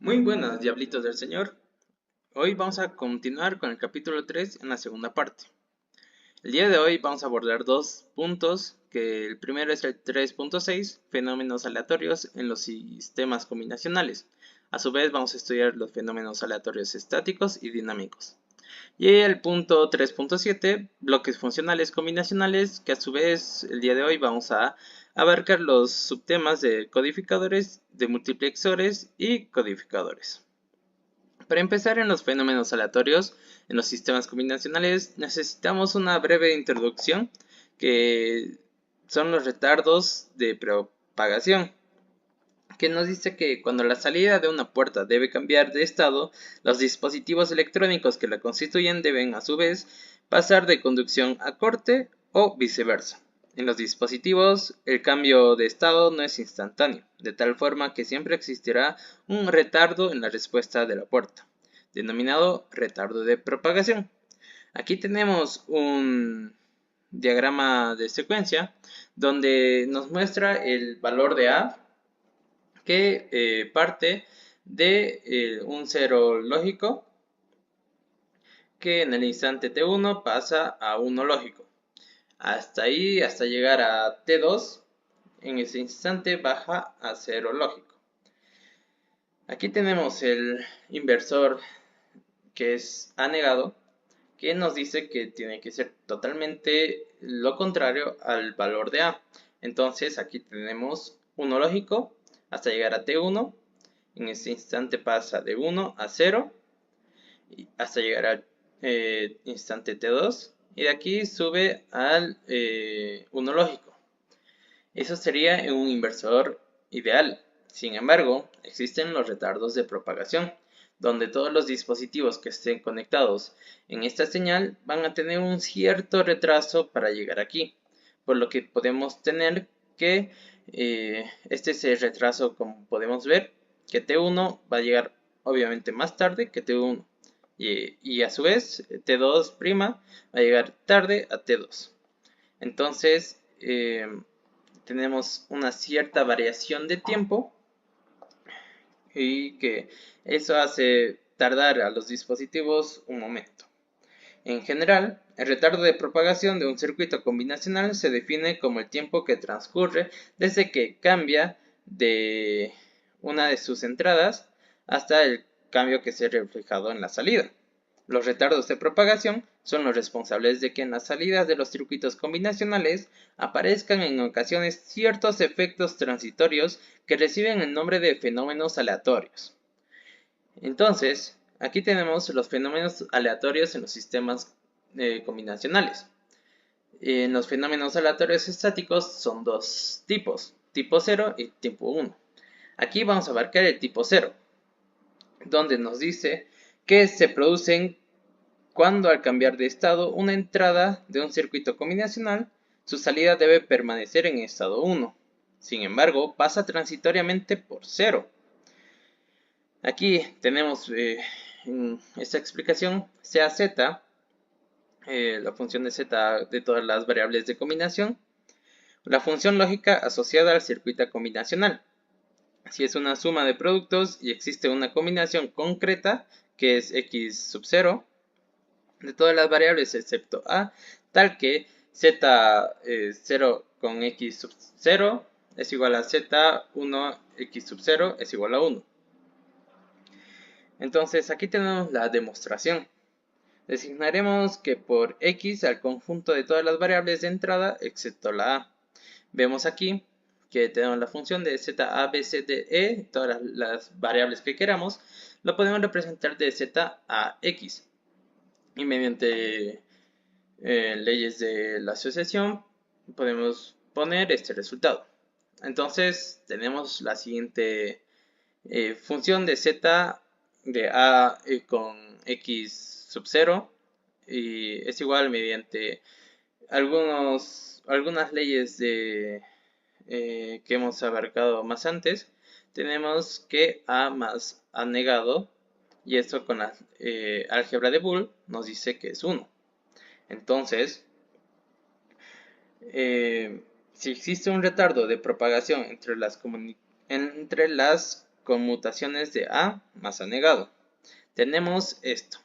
Muy buenas, diablitos del Señor. Hoy vamos a continuar con el capítulo 3 en la segunda parte. El día de hoy vamos a abordar dos puntos, que el primero es el 3.6, fenómenos aleatorios en los sistemas combinacionales. A su vez vamos a estudiar los fenómenos aleatorios estáticos y dinámicos. Y el punto 3.7, bloques funcionales combinacionales, que a su vez el día de hoy vamos a abarcar los subtemas de codificadores, de multiplexores y codificadores. Para empezar en los fenómenos aleatorios, en los sistemas combinacionales, necesitamos una breve introducción que son los retardos de propagación, que nos dice que cuando la salida de una puerta debe cambiar de estado, los dispositivos electrónicos que la constituyen deben a su vez pasar de conducción a corte o viceversa. En los dispositivos, el cambio de estado no es instantáneo, de tal forma que siempre existirá un retardo en la respuesta de la puerta, denominado retardo de propagación. Aquí tenemos un diagrama de secuencia donde nos muestra el valor de A que parte de un cero lógico que en el instante t1 pasa a 1 lógico. Hasta ahí, hasta llegar a t2, en ese instante baja a 0 lógico. Aquí tenemos el inversor que es A negado, que nos dice que tiene que ser totalmente lo contrario al valor de A. Entonces aquí tenemos 1 lógico hasta llegar a t1. En este instante pasa de 1 a 0 hasta llegar al instante t2. Y de aquí sube al 1 lógico. Eso sería en un inversor ideal. Sin embargo, existen los retardos de propagación, donde todos los dispositivos que estén conectados en esta señal van a tener un cierto retraso para llegar aquí, por lo que podemos tener que este es el retraso, como podemos ver, que T1 va a llegar obviamente más tarde que T1 y a su vez T2' va a llegar tarde a T2. Entonces tenemos una cierta variación de tiempo y que eso hace tardar a los dispositivos un momento. En general, el retardo de propagación de un circuito combinacional se define como el tiempo que transcurre desde que cambia de una de sus entradas hasta el cambio que se ha reflejado en la salida. Los retardos de propagación son los responsables de que en las salidas de los circuitos combinacionales aparezcan en ocasiones ciertos efectos transitorios que reciben el nombre de fenómenos aleatorios. Entonces, aquí tenemos los fenómenos aleatorios en los sistemas combinacionales. En los fenómenos aleatorios estáticos son dos tipos, tipo 0 y tipo 1. Aquí vamos a abarcar el tipo 0, donde nos dice que se producen cuando al cambiar de estado una entrada de un circuito combinacional, su salida debe permanecer en estado 1. Sin embargo, pasa transitoriamente por 0. Aquí tenemos en esta explicación CAZ, la función de Z de todas las variables de combinación, la función lógica asociada al circuito combinacional. Si es una suma de productos y existe una combinación concreta, que es x sub 0, de todas las variables excepto a, tal que z0 con x sub 0 es igual a z1 x sub 0 es igual a 1. Entonces aquí tenemos la demostración. Designaremos que por x al conjunto de todas las variables de entrada excepto la a. Vemos aquí que tenemos la función de z, a, b, c, d, e, todas las variables que queramos, lo podemos representar de z a x. Y mediante leyes de la asociación podemos poner este resultado. Entonces tenemos la siguiente función de z de a con x sub 0 y es igual mediante algunas leyes que hemos abarcado más antes. Tenemos que a más a negado, y esto con la álgebra de Boole nos dice que es 1. Entonces, si existe un retardo de propagación entre las conmutaciones de a más a negado. Tenemos esto.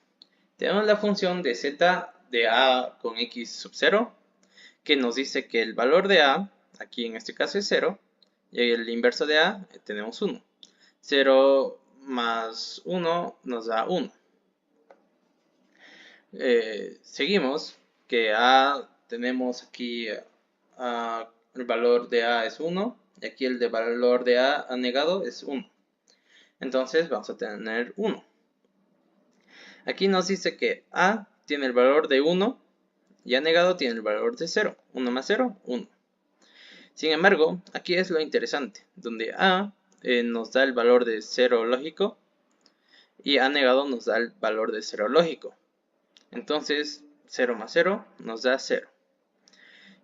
Tenemos la función de z de a con x sub 0, que nos dice que el valor de a, aquí en este caso es 0, y el inverso de a tenemos 1. 0 más 1 nos da 1. Seguimos que a tenemos aquí el valor de a es 1 y aquí el de valor de a negado es 1. Entonces vamos a tener 1. Aquí nos dice que a tiene el valor de 1 y a negado tiene el valor de 0. 1 más 0, 1. Sin embargo, aquí es lo interesante, donde a nos da el valor de 0 lógico y a negado nos da el valor de 0 lógico. Entonces 0 más 0 nos da 0.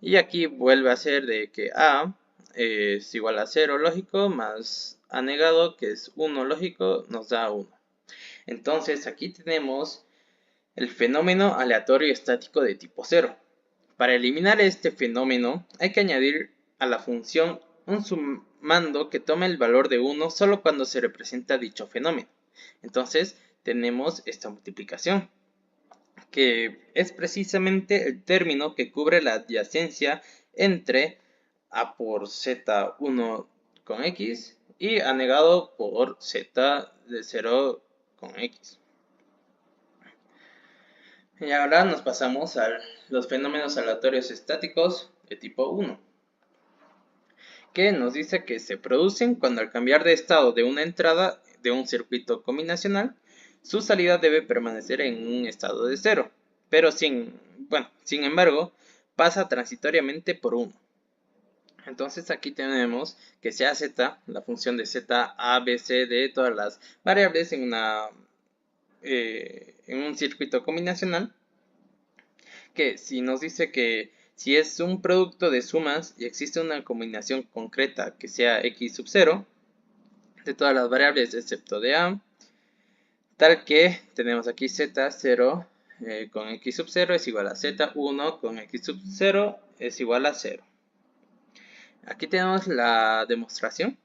Y aquí vuelve a ser de que a es igual a 0 lógico más a negado, que es 1 lógico, nos da 1. Entonces aquí tenemos el fenómeno aleatorio estático de tipo 0. Para eliminar este fenómeno hay que añadir a la función un sumando que tome el valor de 1 solo cuando se representa dicho fenómeno. Entonces tenemos esta multiplicación, que es precisamente el término que cubre la adyacencia entre a por z1 con x y a negado por z de 0 con x. Y ahora nos pasamos a los fenómenos aleatorios estáticos de tipo 1, que nos dice que se producen cuando al cambiar de estado de una entrada de un circuito combinacional, su salida debe permanecer en un estado de 0, pero sin embargo, pasa transitoriamente por 1. Entonces aquí tenemos que sea z, la función de z, a, b, c de todas las variables en un circuito combinacional, que si nos dice que si es un producto de sumas y existe una combinación concreta que sea x sub 0 de todas las variables excepto de a, tal que tenemos aquí z0 con x sub 0 es igual a z1 con x sub 0 es igual a 0. Aquí tenemos la demostración,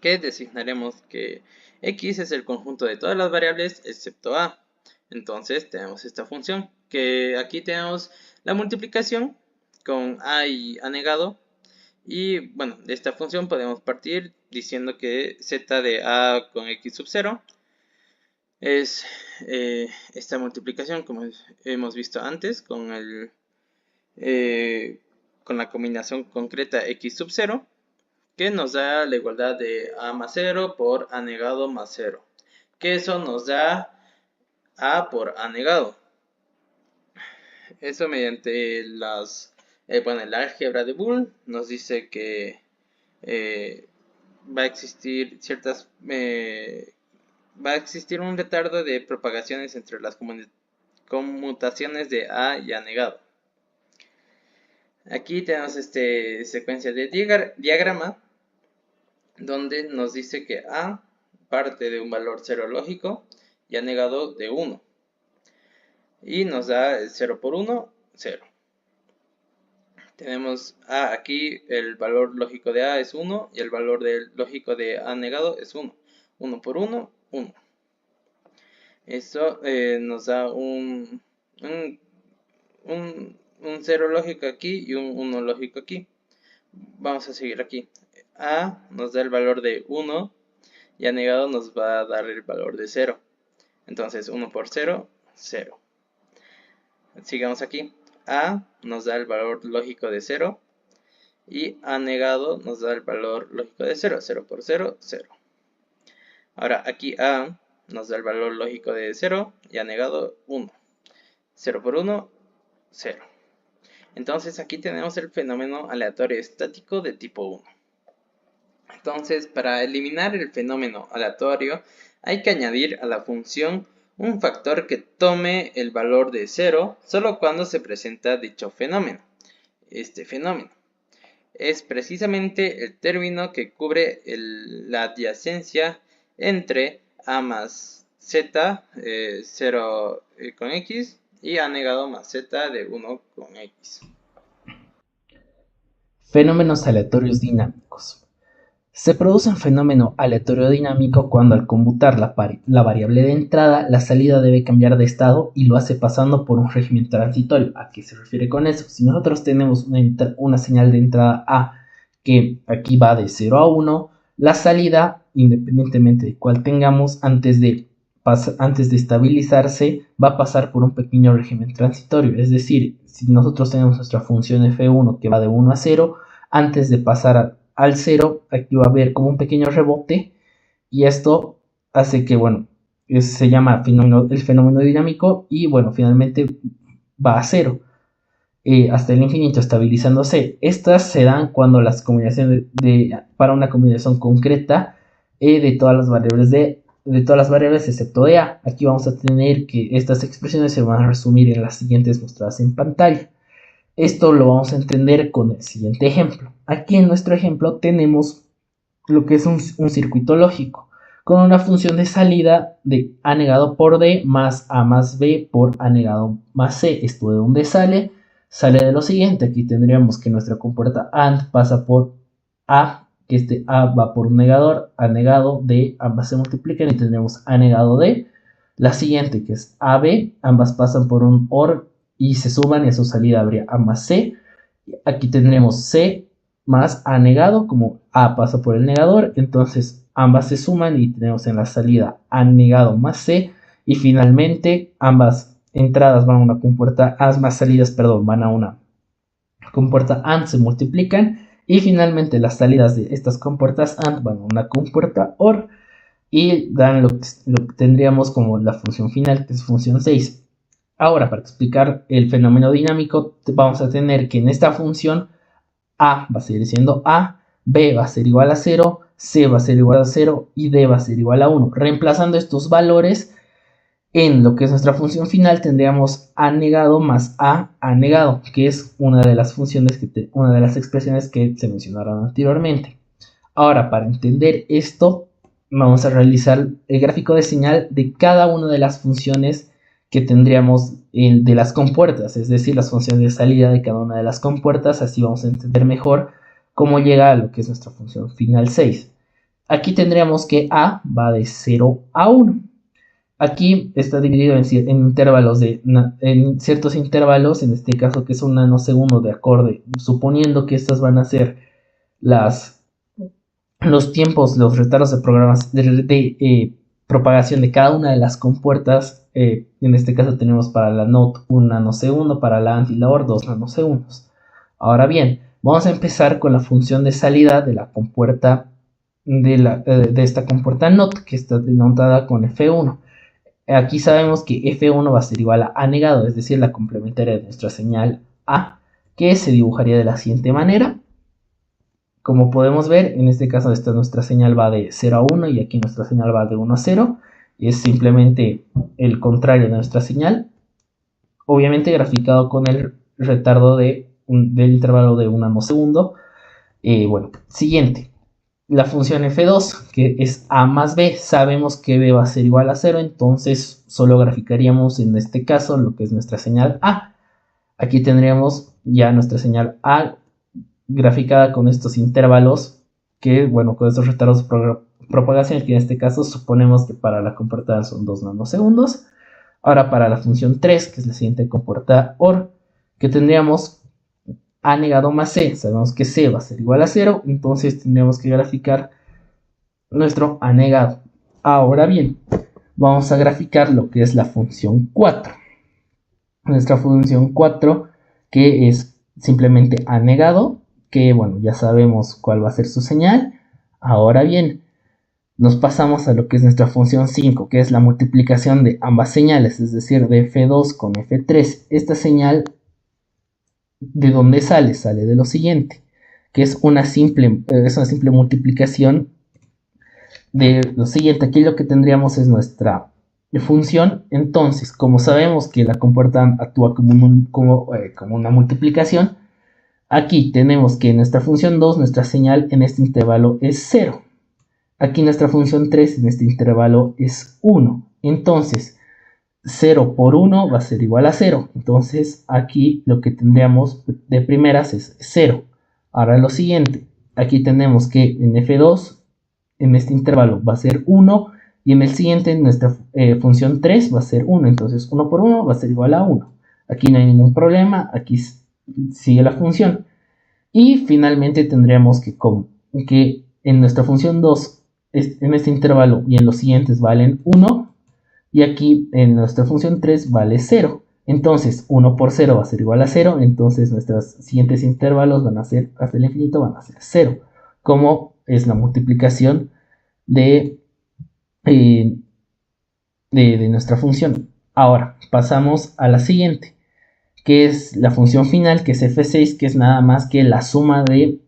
que designaremos que x es el conjunto de todas las variables excepto a. Entonces tenemos esta función, que aquí tenemos la multiplicación con a y a negado. Y bueno, de esta función podemos partir diciendo que z de a con x sub 0 es esta multiplicación, como hemos visto antes, con la combinación concreta x sub 0, que nos da la igualdad de a más 0 por a negado más 0, que eso nos da a por a negado. Eso mediante el álgebra de Boole nos dice que va a existir un retardo de propagaciones entre las conmutaciones de a y a negado. Aquí tenemos secuencia de diagrama donde nos dice que a parte de un valor 0 lógico y a negado de 1. Y nos da 0 por 1, 0. Tenemos aquí el valor lógico de a es 1 y el valor lógico de a negado es 1. 1 por 1, 1. Eso nos da un 0 lógico aquí y un 1 lógico aquí. Vamos a seguir aquí. A nos da el valor de 1 y a negado nos va a dar el valor de 0. Entonces 1 por 0, 0. Sigamos aquí. A nos da el valor lógico de 0 y a negado nos da el valor lógico de 0. 0 por 0, 0. Ahora aquí a nos da el valor lógico de 0 y a negado 1. 0 por 1, 0. Entonces aquí tenemos el fenómeno aleatorio estático de tipo 1. Entonces, para eliminar el fenómeno aleatorio hay que añadir a la función un factor que tome el valor de 0 solo cuando se presenta dicho fenómeno. Este fenómeno es precisamente el término que cubre la adyacencia entre a más z 0 con x y a negado más z de 1 con x. Fenómenos aleatorios dinámicos. Se produce un fenómeno aleatorio dinámico cuando al computar la variable de entrada, la salida debe cambiar de estado y lo hace pasando por un régimen transitorio. ¿A qué se refiere con eso? Si nosotros tenemos una señal de entrada A que aquí va de 0 a 1, la salida, independientemente de cuál tengamos, antes de estabilizarse, va a pasar por un pequeño régimen transitorio. Es decir, si nosotros tenemos nuestra función f1 que va de 1 a 0, antes de pasar al 0, aquí va a haber como un pequeño rebote y esto hace que, bueno, se llama el fenómeno dinámico y, bueno, finalmente va a 0 hasta el infinito estabilizándose. Estas se dan cuando las combinaciones para una combinación concreta de todas las variables excepto de A. Aquí vamos a tener que estas expresiones se van a resumir en las siguientes mostradas en pantalla. Esto lo vamos a entender con el siguiente ejemplo. Aquí en nuestro ejemplo tenemos lo que es un circuito lógico con una función de salida de A negado por D más A más B por A negado más C. ¿Esto de dónde sale? Sale de lo siguiente. Aquí tendríamos que nuestra compuerta AND pasa por A, que este A va por un negador, A negado, D, ambas se multiplican y tendremos A negado D. La siguiente, que es AB, ambas pasan por un OR y se suman y a su salida habría A más C. Aquí tendremos C más A negado, como A pasa por el negador, entonces ambas se suman y tenemos en la salida A negado más C, y finalmente ambas entradas van a una compuerta, más salidas, perdón, van a una compuerta AND, se multiplican, y finalmente las salidas de estas compuertas AND van a una compuerta OR, y dan lo que tendríamos como la función final, que es función 6. Ahora, para explicar el fenómeno dinámico, vamos a tener que en esta función A va a seguir siendo A, B va a ser igual a 0, C va a ser igual a 0 y D va a ser igual a 1. Reemplazando estos valores en lo que es nuestra función final, tendríamos A negado más A negado, que es una de las funciones, una de las expresiones que se mencionaron anteriormente. Ahora, para entender esto, vamos a realizar el gráfico de señal de cada una de las funciones que tendríamos de las compuertas, es decir, las funciones de salida de cada una de las compuertas. Así vamos a entender mejor cómo llega a lo que es nuestra función final 6. Aquí tendríamos que A va de 0 a 1. Aquí está dividido en intervalos en ciertos intervalos, en este caso que es un nanosegundo de acorde, suponiendo que estas van a ser los tiempos, los retardos de propagación de cada una de las compuertas. En este caso tenemos para la NOT 1 nanosegundo, para la AND y la OR 2 nanosegundos. Ahora bien, vamos a empezar con la función de salida de la compuerta de esta compuerta NOT, que está denotada con F1. Aquí sabemos que F1 va a ser igual a negado, es decir, la complementaria de nuestra señal A, que se dibujaría de la siguiente manera. Como podemos ver, en este caso nuestra señal va de 0 a 1 y aquí nuestra señal va de 1 a 0. Es simplemente el contrario de nuestra señal. Obviamente graficado con el retardo del intervalo de 1 nanosegundo. Bueno, siguiente. La función f2, que es a más b. Sabemos que b va a ser igual a 0, entonces solo graficaríamos en este caso lo que es nuestra señal a. Aquí tendríamos ya nuestra señal a graficada con estos intervalos, que, bueno, con estos retardos de propagación, que en este caso suponemos que para la compuerta son 2 nanosegundos. Ahora para la función 3, que es la siguiente compuerta OR, que tendríamos A negado más C. Sabemos que C va a ser igual a 0, entonces tendríamos que graficar nuestro A negado. Ahora bien, vamos a graficar lo que es la función 4. Nuestra función 4, que es simplemente A negado, que, bueno, ya sabemos cuál va a ser su señal. Ahora bien, nos pasamos a lo que es nuestra función 5, que es la multiplicación de ambas señales, es decir, de F2 con F3. Esta señal, ¿de dónde sale? Sale de lo siguiente, que es una simple multiplicación de lo siguiente. Aquí lo que tendríamos es nuestra función. Entonces, como sabemos que la compuerta actúa como una multiplicación, aquí tenemos que nuestra función 2, nuestra señal en este intervalo es 0. Aquí nuestra función 3 en este intervalo es 1. Entonces, 0 por 1 va a ser igual a 0. Entonces, aquí lo que tendríamos de primeras es 0. Ahora lo siguiente. aquí tenemos que en F2, en este intervalo va a ser 1, y en el siguiente nuestra función 3 va a ser 1, entonces 1 por 1 va a ser igual a 1. Aquí no hay ningún problema, aquí sigue la función. Y finalmente tendríamos que en nuestra función 2, en este intervalo y en los siguientes valen 1, y aquí en nuestra función 3 vale 0. Entonces 1 por 0 va a ser igual a 0, entonces nuestros siguientes intervalos van a ser hasta el infinito, van a ser 0, como es la multiplicación de, eh, de nuestra función. Ahora pasamos a la siguiente, que es la función final, que es f6, que es nada más que la suma de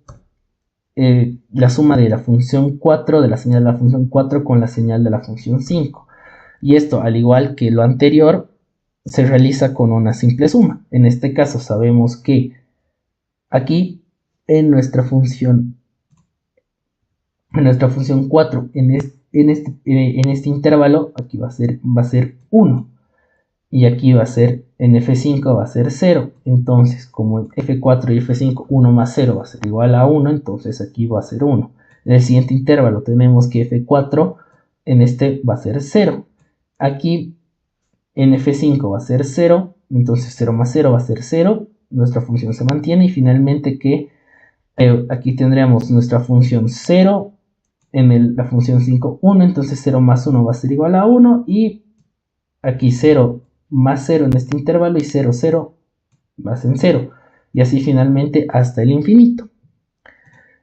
la función 4, de la señal de la función 4 con la señal de la función 5. Y esto, al igual que lo anterior, se realiza con una simple suma. En este caso sabemos que aquí en nuestra función 4, en este intervalo, aquí va a ser 1. Y aquí va a ser, en F5 va a ser 0. Entonces, como en F4 y F5, 1 más 0 va a ser igual a 1, entonces aquí va a ser 1. En el siguiente intervalo tenemos que F4 en este va a ser 0. Aquí en F5 va a ser 0, entonces 0 más 0 va a ser 0. Nuestra función se mantiene y finalmente que aquí tendríamos nuestra función 0, la función 5, 1, entonces 0 más 1 va a ser igual a 1 y aquí 0 más 0 en este intervalo y 0, 0 va a ser 0. Y así finalmente hasta el infinito.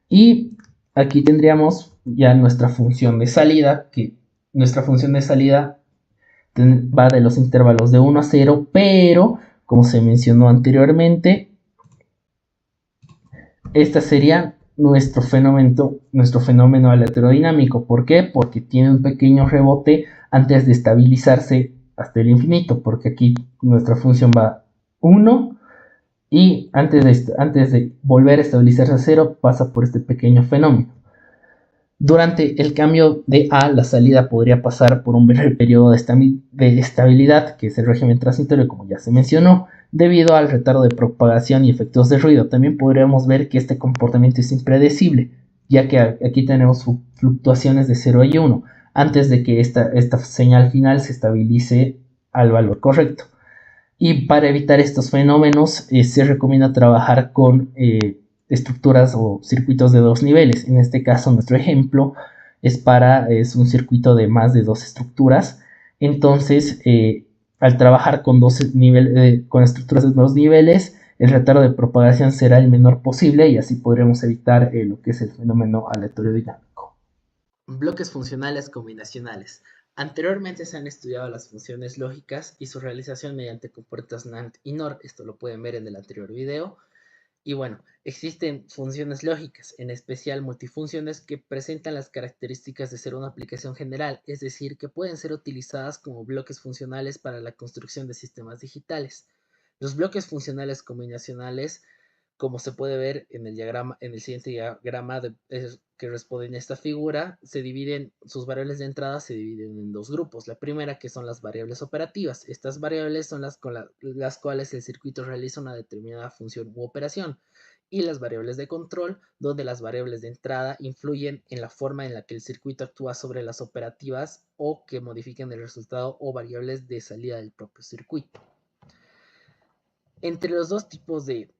Y aquí tendríamos ya nuestra función de salida, que nuestra función de salida va de los intervalos de 1 a 0, pero como se mencionó anteriormente, este sería nuestro fenómeno electrodinámico. ¿Por qué? Porque tiene un pequeño rebote antes de estabilizarse hasta el infinito, porque aquí nuestra función va 1 y antes de volver a estabilizarse a 0 pasa por este pequeño fenómeno. Durante el cambio de A, la salida podría pasar por un breve periodo de estabilidad, que es el régimen transitorio, como ya se mencionó, debido al retardo de propagación y efectos de ruido. También podríamos ver que este comportamiento es impredecible, ya que aquí tenemos fluctuaciones de 0 y 1, antes de que esta señal final se estabilice al valor correcto. Y para evitar estos fenómenos se recomienda trabajar con estructuras o circuitos de dos niveles. En este caso, nuestro ejemplo es un circuito de más de dos estructuras. Entonces, al trabajar con con estructuras de dos niveles, el retardo de propagación será el menor posible y así podremos evitar lo que es el fenómeno aleatorio dinámico. Bloques funcionales combinacionales. Anteriormente se han estudiado las funciones lógicas y su realización mediante compuertas NAND y NOR. Esto lo pueden ver en el anterior video. Y bueno, existen funciones lógicas, en especial multifunciones, que presentan las características de ser una aplicación general, es decir, que pueden ser utilizadas como bloques funcionales para la construcción de sistemas digitales. Los bloques funcionales combinacionales, como se puede ver en el diagrama, en el siguiente diagrama que responde en esta figura, sus variables de entrada se dividen en dos grupos. La primera, que son las variables operativas. Estas variables son las cuales el circuito realiza una determinada función u operación. Y las variables de control, donde las variables de entrada influyen en la forma en la que el circuito actúa sobre las operativas o que modifiquen el resultado, o variables de salida del propio circuito. Entre los dos tipos de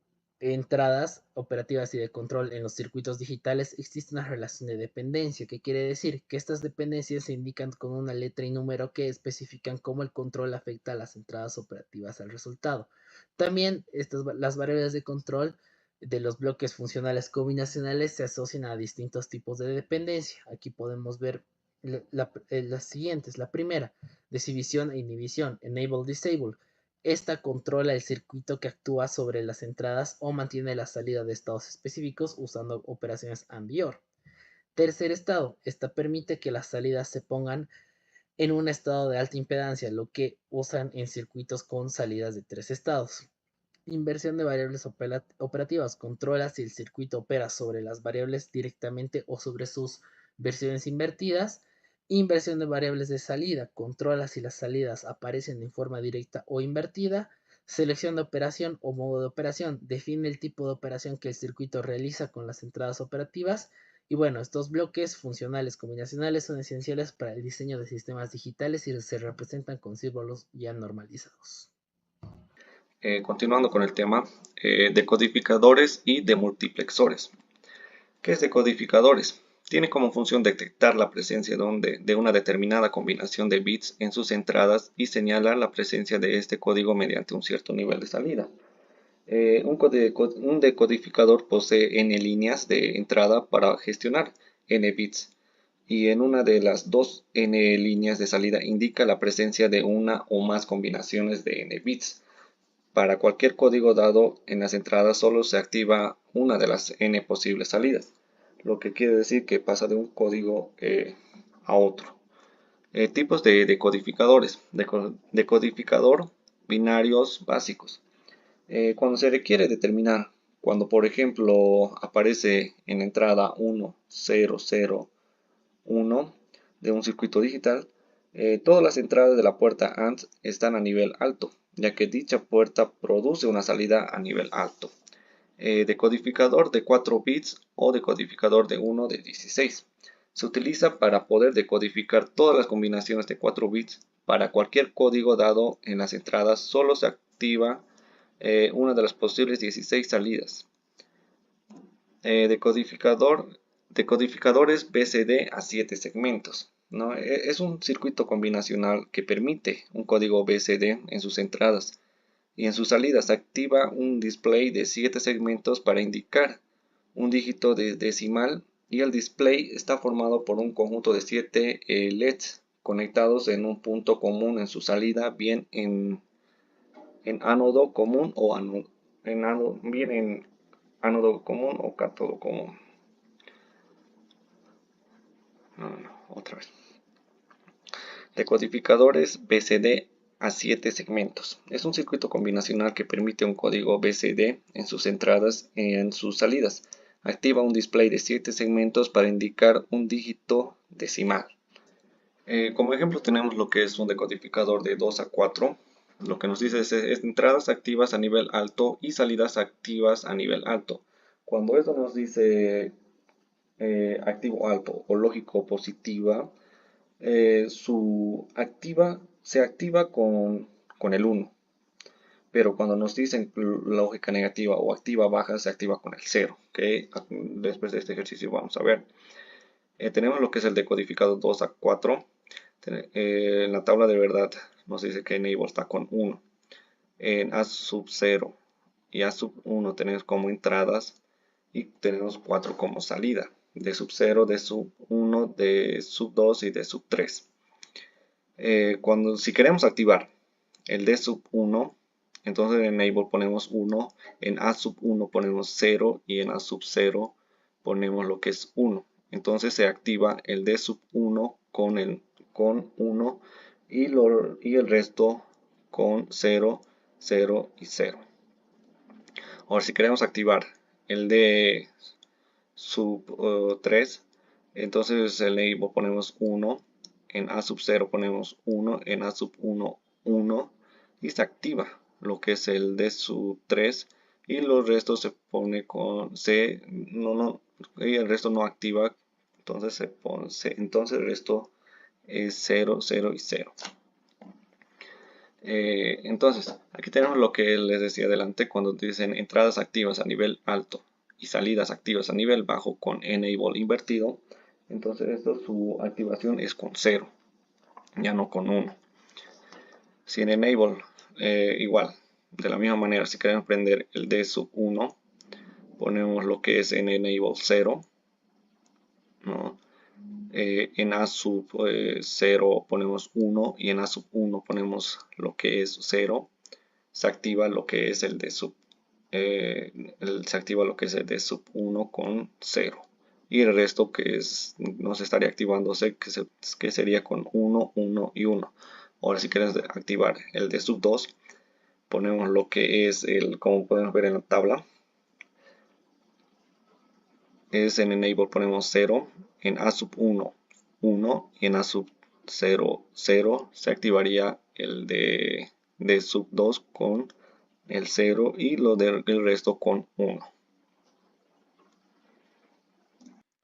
entradas operativas y de control en los circuitos digitales existe una relación de dependencia, que quiere decir que estas dependencias se indican con una letra y número que especifican cómo el control afecta a las entradas operativas al resultado. También las variables de control de los bloques funcionales combinacionales se asocian a distintos tipos de dependencia. Aquí podemos ver las siguientes. La primera, exhibición e inhibición, enable, disable. Esta controla el circuito que actúa sobre las entradas o mantiene la salida de estados específicos usando operaciones AND y OR. Tercer estado, esta permite que las salidas se pongan en un estado de alta impedancia, lo que usan en circuitos con salidas de 3 estados. Inversión de variables operativas, controla si el circuito opera sobre las variables directamente o sobre sus versiones invertidas. Inversión de variables de salida, controla si las salidas aparecen en forma directa o invertida. Selección de operación o modo de operación. Define el tipo de operación que el circuito realiza con las entradas operativas. Y bueno, estos bloques funcionales combinacionales son esenciales para el diseño de sistemas digitales y se representan con símbolos ya normalizados. Continuando con el tema, decodificadores y demultiplexores. ¿Qué es decodificadores? Tiene como función detectar la presencia de una determinada combinación de bits en sus entradas y señalar la presencia de este código mediante un cierto nivel de salida. Un decodificador posee n líneas de entrada para gestionar n bits, y en una de las dos n líneas de salida indica la presencia de una o más combinaciones de n bits. Para cualquier código dado en las entradas solo se activa una de las n posibles salidas, lo que quiere decir que pasa de un código a otro. Tipos de decodificadores. Decodificador binarios básicos. Cuando se requiere determinar, cuando por ejemplo aparece en la entrada 1, 0, 0, 1 de un circuito digital, todas las entradas de la puerta AND están a nivel alto, ya que dicha puerta produce una salida a nivel alto. Decodificador de 4 bits o decodificador de 1 de 16. Se utiliza para poder decodificar todas las combinaciones de 4 bits. Para cualquier código dado en las entradas solo se activa una de las posibles 16 salidas. Decodificadores BCD a 7 segmentos, ¿no? Es un circuito combinacional que permite un código BCD en sus entradas y en sus salidas activa un display de 7 segmentos para indicar un dígito decimal, y el display está formado por un conjunto de 7 LEDs conectados en un punto común en su salida, bien en ánodo común o ánodo común o cátodo común. Otra vez. Decodificadores BCD a 7 segmentos. Es un circuito combinacional que permite un código BCD en sus entradas y en sus salidas. Activa un display de 7 segmentos para indicar un dígito decimal. Como ejemplo tenemos lo que es un decodificador de 2 a 4. Lo que nos dice es entradas activas a nivel alto y salidas activas a nivel alto. Cuando esto nos dice activo alto o lógico positiva, se activa con el 1. Pero cuando nos dicen lógica negativa o activa baja, se activa con el 0. ¿Okay? Después de este ejercicio vamos a ver. Tenemos lo que es el decodificado 2 a 4. En la tabla de verdad nos dice que enable está con 1. En A sub 0 y A sub 1 tenemos como entradas y tenemos 4 como salida. De sub 0, de sub 1, de sub 2 y de sub 3. Si queremos activar el D sub 1, entonces en enable ponemos 1, en A sub 1 ponemos 0 y en A sub 0 ponemos lo que es 1. Entonces se activa el D sub 1 con 1 y el resto con 0, 0 y 0. Ahora si queremos activar el D sub 3, entonces en enable ponemos 1, en A sub 0 ponemos 1, en A sub 1, 1 y se activa lo que es el D sub 3 y los restos se pone con C, y el resto no activa, entonces se pone C, entonces el resto es 0, 0 y 0. Entonces aquí tenemos lo que les decía adelante cuando dicen entradas activas a nivel alto y salidas activas a nivel bajo con enable invertido. Entonces su activación es con 0, ya no con 1. Si en enable igual, de la misma manera, si queremos prender el D sub 1, ponemos lo que es en enable 0, ¿no? En A sub 0 ponemos 1 y en A sub 1 ponemos lo que es 0. Se activa lo que es el D sub se activa lo que es el D sub 1 con 0. Y el resto que nos estaría activándose, que sería con 1, 1 y 1. Ahora si queremos activar el D sub 2, ponemos lo que es como podemos ver en la tabla, es en enable ponemos 0, en A sub 1, 1 y en A sub 0, 0 se activaría el de sub 2 con el 0 y el resto con 1.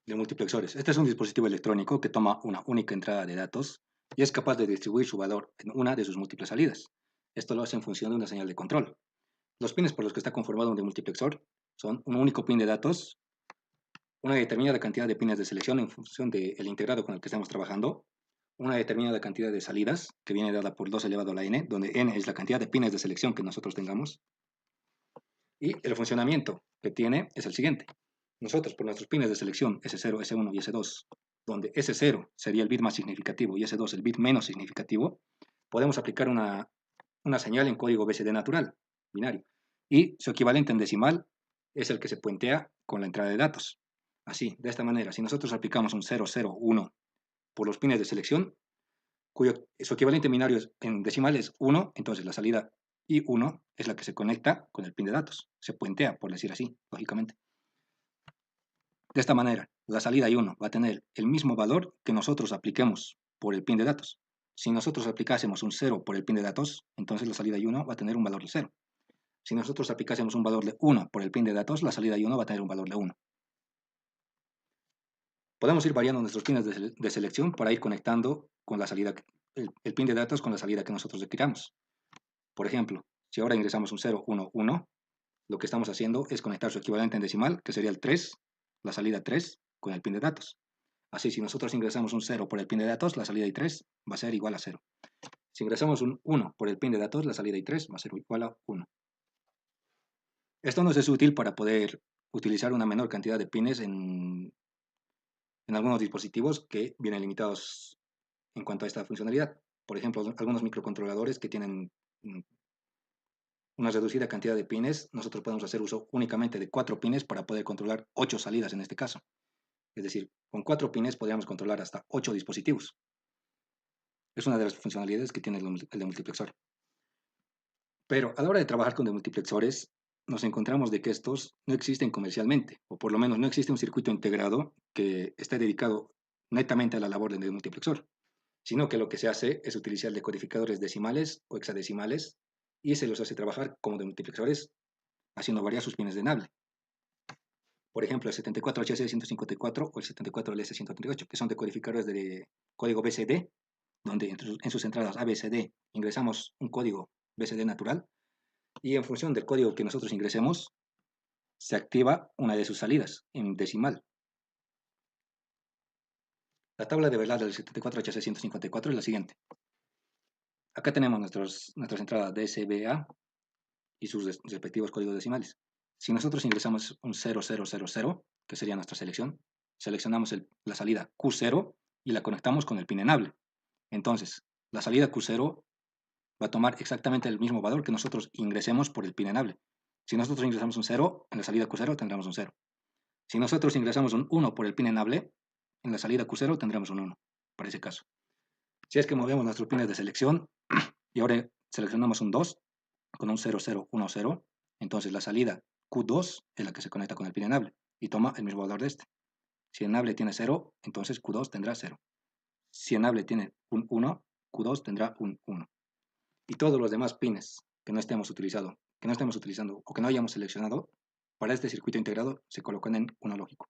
De multiplexores. Este es un dispositivo electrónico que toma una única entrada de datos y es capaz de distribuir su valor en una de sus múltiples salidas. Esto lo hace en función de una señal de control. Los pines por los que está conformado un demultiplexor son un único pin de datos, una determinada cantidad de pines de selección en función del integrado con el que estamos trabajando, una determinada cantidad de salidas, que viene dada por 2 elevado a la n, donde n es la cantidad de pines de selección que nosotros tengamos, y el funcionamiento que tiene es el siguiente. Nosotros, por nuestros pines de selección S0, S1 y S2, donde S0 sería el bit más significativo y S2 el bit menos significativo, podemos aplicar una señal en código BCD natural, binario, y su equivalente en decimal es el que se puentea con la entrada de datos. Así, de esta manera, si nosotros aplicamos un 0, 0, 1 por los pines de selección, su equivalente binario en decimal es 1, entonces la salida I1 es la que se conecta con el pin de datos. Se puentea, por decir así, lógicamente. De esta manera, la salida I1 va a tener el mismo valor que nosotros apliquemos por el pin de datos. Si nosotros aplicásemos un 0 por el pin de datos, entonces la salida I1 va a tener un valor de 0. Si nosotros aplicásemos un valor de 1 por el pin de datos, la salida I1 va a tener un valor de 1. Podemos ir variando nuestros pines de selección para ir conectando con la salida, el pin de datos con la salida que nosotros requiramos. Por ejemplo, si ahora ingresamos un 0, 1, 1, lo que estamos haciendo es conectar su equivalente en decimal, que sería el 3, la salida 3, con el pin de datos. Así, si nosotros ingresamos un 0 por el pin de datos, la salida I3 va a ser igual a 0. Si ingresamos un 1 por el pin de datos, la salida I3 va a ser igual a 1. Esto nos es útil para poder utilizar una menor cantidad de pines en algunos dispositivos que vienen limitados en cuanto a esta funcionalidad. Por ejemplo, algunos microcontroladores que tienen una reducida cantidad de pines, nosotros podemos hacer uso únicamente de 4 pines para poder controlar 8 salidas en este caso. Es decir, con 4 pines podríamos controlar hasta 8 dispositivos. Es una de las funcionalidades que tiene el demultiplexor. Pero a la hora de trabajar con demultiplexores, nos encontramos de que estos no existen comercialmente, o por lo menos no existe un circuito integrado que esté dedicado netamente a la labor del demultiplexor, sino que lo que se hace es utilizar decodificadores decimales o hexadecimales y se los hace trabajar como demultiplexores haciendo variar sus pines de enable. Por ejemplo, el 74HC154 o el 74LS138, que son decodificadores de código BCD, donde en sus entradas ABCD ingresamos un código BCD natural, y en función del código que nosotros ingresemos, se activa una de sus salidas en decimal. La tabla de verdad del 74HC154 es la siguiente. Acá tenemos nuestras entradas DSBA y sus respectivos códigos decimales. Si nosotros ingresamos un 0000, que sería nuestra selección, seleccionamos la salida Q0 y la conectamos con el pin enable. Entonces, la salida Q0 va a tomar exactamente el mismo valor que nosotros ingresemos por el pin enable. Si nosotros ingresamos un 0, en la salida Q0 tendremos un 0. Si nosotros ingresamos un 1 por el pin enable, en la salida Q0 tendremos un 1, para ese caso. Si es que movemos nuestros pines de selección y ahora seleccionamos un 2 con un 0010, entonces la salida Q2 es la que se conecta con el pin enable y toma el mismo valor de este. Si el enable tiene 0, entonces Q2 tendrá 0. Si el enable tiene un 1, Q2 tendrá un 1. Y todos los demás pines que no estemos utilizando o que no hayamos seleccionado, para este circuito integrado se colocan en 1 lógico.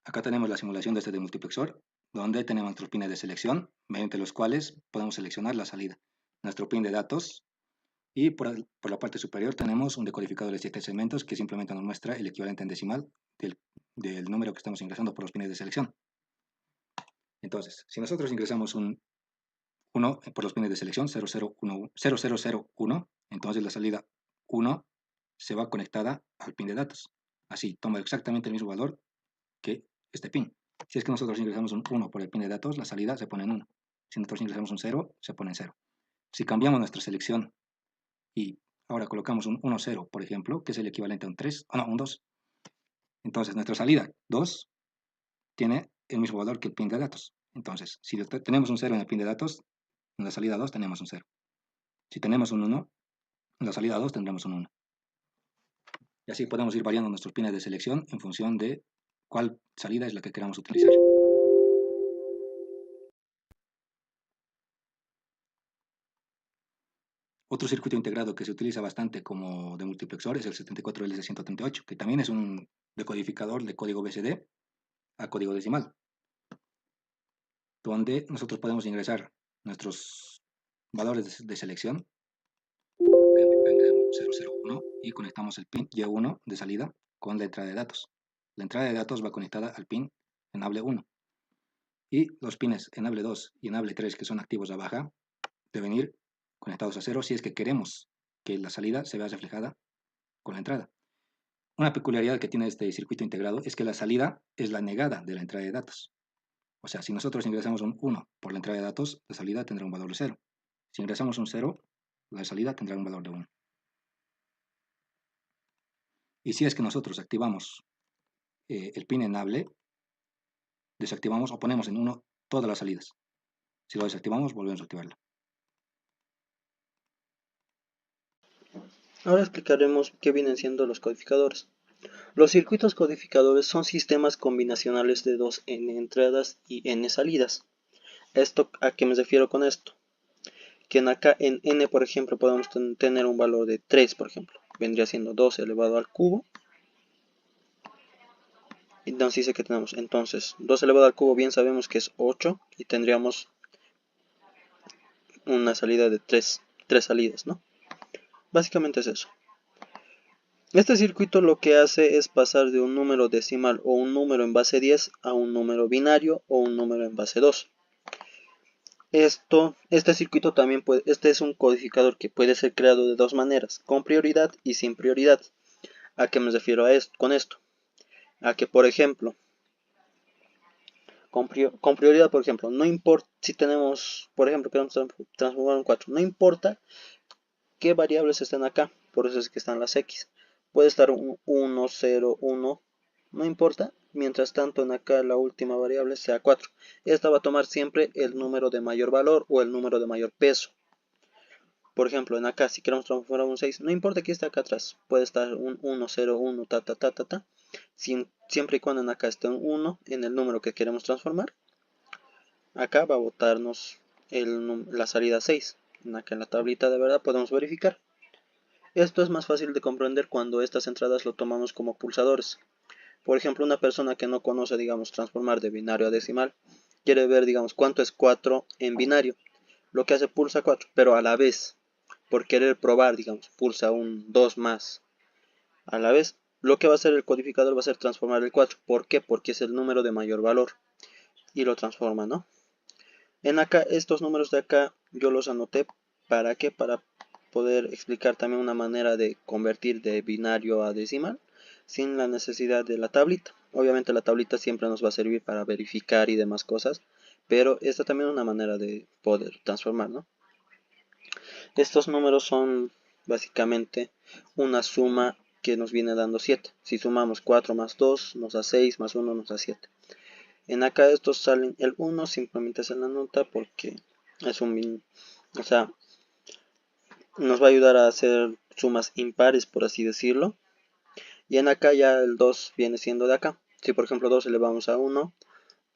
Acá tenemos la simulación de este demultiplexor, donde tenemos nuestros pines de selección, mediante los cuales podemos seleccionar la salida. Nuestro pin de datos, y por la parte superior tenemos un decodificador de 7 segmentos que simplemente nos muestra el equivalente en decimal del número que estamos ingresando por los pines de selección. Entonces, si nosotros ingresamos un 1 por los pines de selección, 0001, entonces la salida 1 se va conectada al pin de datos. Así, toma exactamente el mismo valor que este pin. Si es que nosotros ingresamos un 1 por el pin de datos, la salida se pone en 1. Si nosotros ingresamos un 0, se pone en 0. Si cambiamos nuestra selección y ahora colocamos un 1, 0, por ejemplo, que es el equivalente a un 3, un 2, entonces nuestra salida 2 tiene el mismo valor que el pin de datos. Entonces, si tenemos un 0 en el pin de datos, en la salida 2 tenemos un 0. Si tenemos un 1, en la salida 2 tendremos un 1. Y así podemos ir variando nuestros pines de selección en función de cuál salida es la que queramos utilizar. Otro circuito integrado que se utiliza bastante como de multiplexor es el 74LC138, que también es un decodificador de código BCD a código decimal, donde nosotros podemos ingresar nuestros valores de selección, 001, y conectamos el pin Y1 de salida con la entrada de datos. La entrada de datos va conectada al pin enable 1. Y los pines enable 2 y enable 3, que son activos a baja, deben ir conectados a 0 si es que queremos que la salida se vea reflejada con la entrada. Una peculiaridad que tiene este circuito integrado es que la salida es la negada de la entrada de datos. O sea, si nosotros ingresamos un 1 por la entrada de datos, la salida tendrá un valor de 0. Si ingresamos un 0, la salida tendrá un valor de 1. Y si es que nosotros activamos el pin enable, desactivamos o ponemos en 1 todas las salidas. Si lo desactivamos, volvemos a activarla. Ahora explicaremos qué vienen siendo los codificadores. Los circuitos codificadores son sistemas combinacionales de dos n entradas y n salidas. ¿A qué me refiero con esto? Que acá en n, por ejemplo, podemos tener un valor de 3, por ejemplo. Vendría siendo 2 elevado al cubo. Y nos dice que tenemos entonces 2 elevado al cubo, bien sabemos que es 8. Y tendríamos una salida de 3 salidas, ¿no? Básicamente es eso. Este circuito lo que hace es pasar de un número decimal o un número en base 10 a un número binario o un número en base 2. Este circuito también este es un codificador que puede ser creado de dos maneras, con prioridad y sin prioridad. ¿A qué me refiero con esto? A que, por ejemplo, con prioridad, por ejemplo, no importa si tenemos, por ejemplo, queremos transformar en 4, no importa qué variables estén acá, por eso es que están las X. Puede estar un 1, 0, 1, no importa, mientras tanto en acá la última variable sea 4. Esta va a tomar siempre el número de mayor valor o el número de mayor peso. Por ejemplo, en acá, si queremos transformar un 6, no importa que esté acá atrás, puede estar un 1, 0, 1, siempre y cuando en acá esté un 1 en el número que queremos transformar, acá va a botarnos la salida 6. Acá en la tablita de verdad podemos verificar. Esto es más fácil de comprender cuando estas entradas lo tomamos como pulsadores. Por ejemplo, una persona que no conoce, digamos, transformar de binario a decimal, quiere ver, digamos, cuánto es 4 en binario. Lo que hace pulsa 4, pero a la vez, por querer probar, digamos, pulsa un 2 más. A la vez, lo que va a hacer el codificador va a ser transformar el 4. ¿Por qué? Porque es el número de mayor valor. Y lo transforma, ¿no? En acá, estos números de acá, yo los anoté. ¿Para qué? Para poder explicar también una manera de convertir de binario a decimal sin la necesidad de la tablita. Obviamente la tablita siempre nos va a servir para verificar y demás cosas, pero esta también es una manera de poder transformar, ¿no? Estos números son básicamente una suma que nos viene dando 7. Si sumamos 4 más 2 nos da 6, más 1 nos da 7. En acá estos salen el 1, simplemente es en la nota porque es o sea, nos va a ayudar a hacer sumas impares, por así decirlo. Y en acá ya el 2 viene siendo de acá. Si por ejemplo 2 elevamos a 1,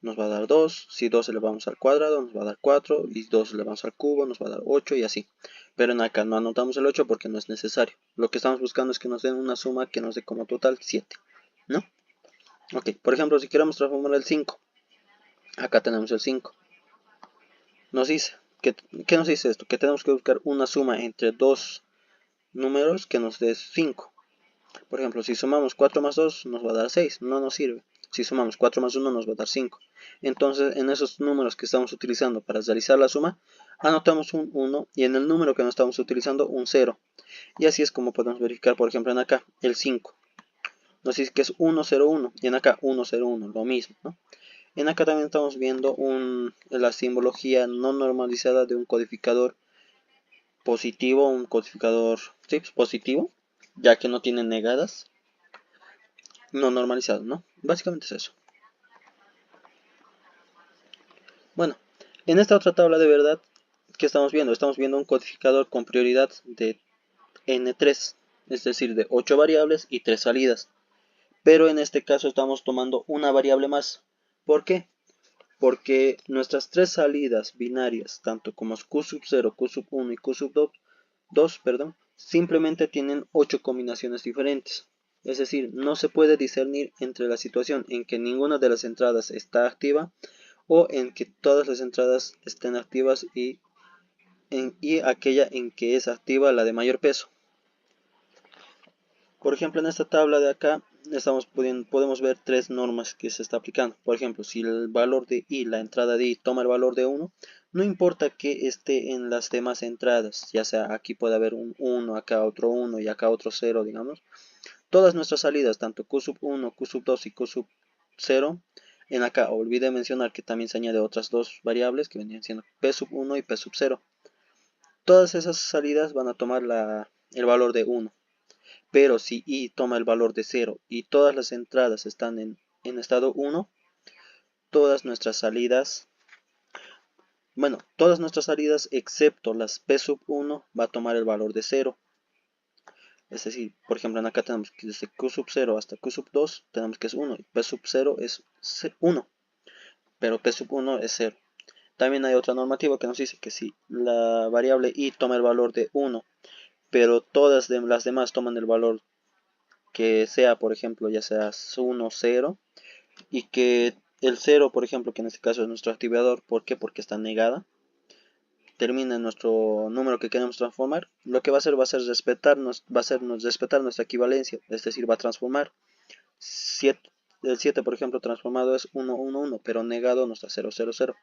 nos va a dar 2. Si 2 elevamos al cuadrado, nos va a dar 4. Y 2 elevamos al cubo, nos va a dar 8 y así. Pero en acá no anotamos el 8 porque no es necesario. Lo que estamos buscando es que nos den una suma que nos dé como total 7, ¿no? Ok, por ejemplo, si queremos transformar el 5, acá tenemos el 5. Nos dice, ¿qué nos dice esto? Que tenemos que buscar una suma entre dos números que nos dé 5. Por ejemplo, si sumamos 4 más 2 nos va a dar 6, no nos sirve. Si sumamos 4 más 1 nos va a dar 5. Entonces, en esos números que estamos utilizando para realizar la suma, anotamos un 1 y en el número que no estamos utilizando un 0. Y así es como podemos verificar, por ejemplo, en acá, el 5. Nos dice que es 101 y en acá 101, lo mismo, ¿no? En acá también estamos viendo la simbología no normalizada de un codificador positivo, un codificador positivo, ya que no tiene negadas, no normalizado, ¿no? Básicamente es eso. Bueno, en esta otra tabla de verdad, ¿qué estamos viendo? Estamos viendo un codificador con prioridad de n3, es decir, de 8 variables y 3 salidas. Pero en este caso estamos tomando una variable más. ¿Por qué? Porque nuestras 3 salidas binarias, tanto como q sub 0, q sub 1 y q sub 2, 2, perdón, simplemente tienen 8 combinaciones diferentes. Es decir, no se puede discernir entre la situación en que ninguna de las entradas está activa o en que todas las entradas estén activas y aquella en que es activa la de mayor peso. Por ejemplo, en esta tabla de acá podemos ver tres normas que se está aplicando. Por ejemplo, si el valor de i, la entrada de i, toma el valor de 1, no importa que esté en las demás entradas, ya sea aquí puede haber un 1, acá otro 1 y acá otro 0, digamos. Todas nuestras salidas, tanto q sub 1, q sub 2 y q sub 0, en acá olvidé mencionar que también se añade otras dos variables que venían siendo p sub 1 y p sub 0. Todas esas salidas van a tomar el valor de 1. Pero si i toma el valor de 0 y todas las entradas están en estado 1, todas nuestras salidas, excepto las p sub 1 va a tomar el valor de 0. Es decir, por ejemplo, en acá tenemos que desde q sub 0 hasta q sub 2 tenemos que es 1 y p sub 0 es 1, pero p sub 1 es 0. También hay otra normativa que nos dice que si la variable i toma el valor de 1, pero todas las demás toman el valor que sea, por ejemplo, ya sea 1, 0, y que el 0, por ejemplo, que en este caso es nuestro activador, ¿por qué? Porque está negada, termina en nuestro número que queremos transformar, lo que va a hacer respetar nuestra equivalencia, es decir, va a transformar el 7, por ejemplo, transformado es 1, 1, 1, pero negado nos da 0, 0, 0.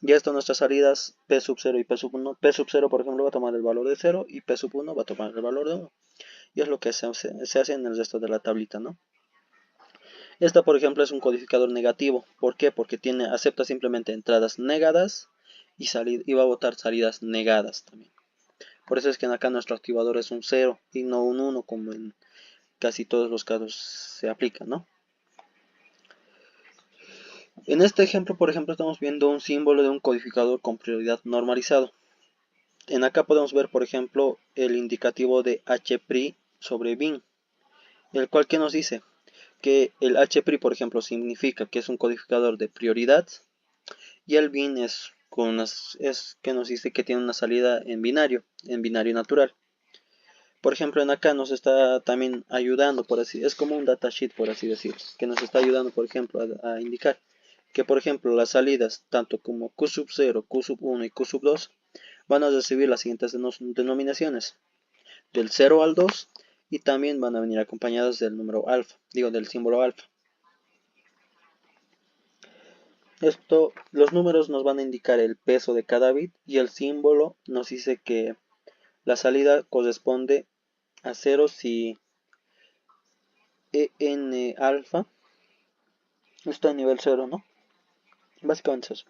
Y esto nuestras salidas p sub 0 y p sub 1, p sub 0, por ejemplo, va a tomar el valor de 0 y p sub 1 va a tomar el valor de 1. Y es lo que se hace en el resto de la tablita, ¿no? Esta, por ejemplo, es un codificador negativo. ¿Por qué? Porque acepta simplemente entradas negadas y va a botar salidas negadas también. Por eso es que acá nuestro activador es un 0 y no un 1, como en casi todos los casos se aplica, ¿no? En este ejemplo, por ejemplo, estamos viendo un símbolo de un codificador con prioridad normalizado. En acá podemos ver, por ejemplo, el indicativo de h'pri sobre bin, el cual que nos dice que el h'pri, por ejemplo, significa que es un codificador de prioridad y el bin es que nos dice que tiene una salida en binario natural. Por ejemplo, en acá nos está también ayudando, es como un datasheet, por así decirlo, que nos está ayudando, por ejemplo, a indicar que, por ejemplo, las salidas, tanto como q sub 0, q sub 1 y q sub 2, van a recibir las siguientes denominaciones, del 0 al 2, y también van a venir acompañadas del número alfa, del símbolo alfa. Los números nos van a indicar el peso de cada bit y el símbolo nos dice que la salida corresponde a 0 si en alfa está en nivel 0, ¿no? Básicamente es eso.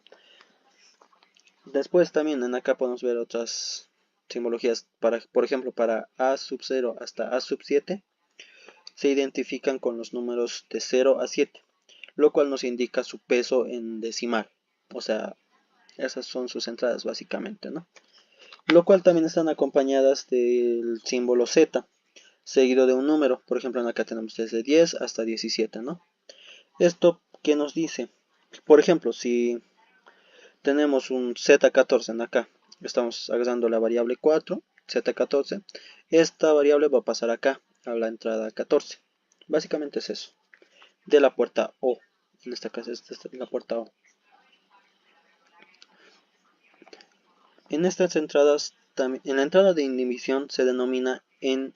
Después también en acá podemos ver otras simbologías. Por ejemplo, para a sub 0 hasta a sub 7 se identifican con los números de 0 a 7, lo cual nos indica su peso en decimal. O sea, esas son sus entradas básicamente, ¿no? Lo cual también están acompañadas del símbolo Z, seguido de un número. Por ejemplo, en acá tenemos desde 10 hasta 17, ¿no? ¿Esto qué nos dice? Por ejemplo, si tenemos un Z14 en acá, estamos agarrando la variable 4, Z14, esta variable va a pasar acá, a la entrada 14. Básicamente es eso, de la puerta O. En este caso, esta es la puerta O. En estas entradas, en la entrada de inhibición se denomina en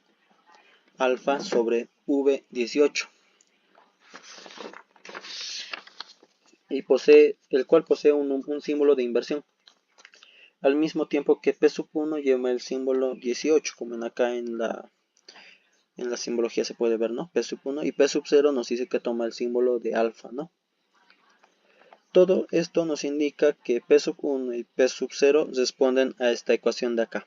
alfa sobre V18 y el cual posee un símbolo de inversión, al mismo tiempo que P sub 1 lleva el símbolo 18, como acá en la simbología se puede ver, ¿no? P sub 1 y P sub 0 nos dice que toma el símbolo de alfa, ¿no? Todo esto nos indica que P sub 1 y P sub 0 responden a esta ecuación de acá.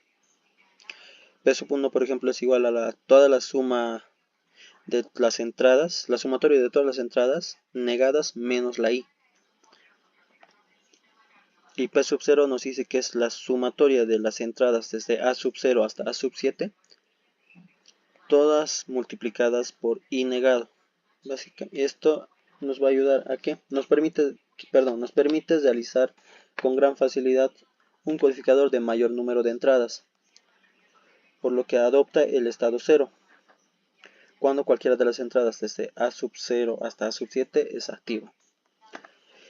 P sub 1, por ejemplo, es igual a toda la suma de las entradas, la sumatoria de todas las entradas negadas menos la i. Y P sub 0 nos dice que es la sumatoria de las entradas desde a sub 0 hasta a sub 7, todas multiplicadas por i negado. Básicamente, esto nos va a ayudar a que nos permite realizar con gran facilidad un codificador de mayor número de entradas. por lo que adopta el estado 0 cuando cualquiera de las entradas desde A sub 0 hasta A sub 7 es activa.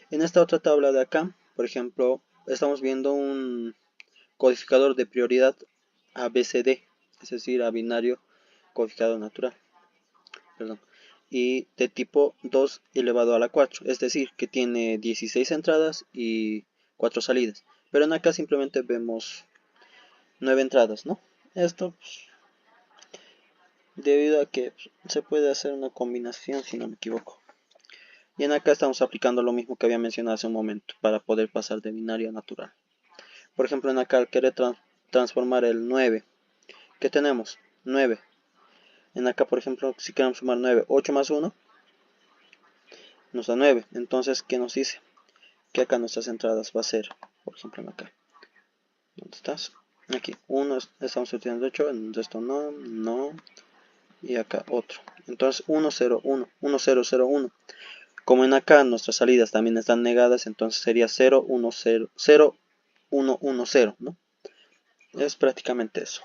En esta otra tabla de acá, por ejemplo, estamos viendo un codificador de prioridad ABCD, es decir, a binario codificado natural, y de tipo 2 elevado a la 4, es decir, que tiene 16 entradas y 4 salidas. Pero en acá simplemente vemos 9 entradas, ¿no? Esto debido a que se puede hacer una combinación, si no me equivoco. Y en acá estamos aplicando lo mismo que había mencionado hace un momento para poder pasar de binario a natural. Por ejemplo, en acá al querer transformar el 9, ¿qué tenemos? 9. En acá, por ejemplo, si queremos sumar 9, 8 más 1 nos da 9. Entonces, ¿qué nos dice? Que acá nuestras entradas va a ser, por ejemplo, en acá. ¿Dónde estás? Aquí, 1, estamos utilizando 8, en esto no, no. Y acá otro. Entonces, 1, 0, 1, 1, 0, 0, 1. Como en acá nuestras salidas también están negadas, entonces sería 0, 1, 0, 0, 1, 1, 0, ¿no? Es prácticamente eso.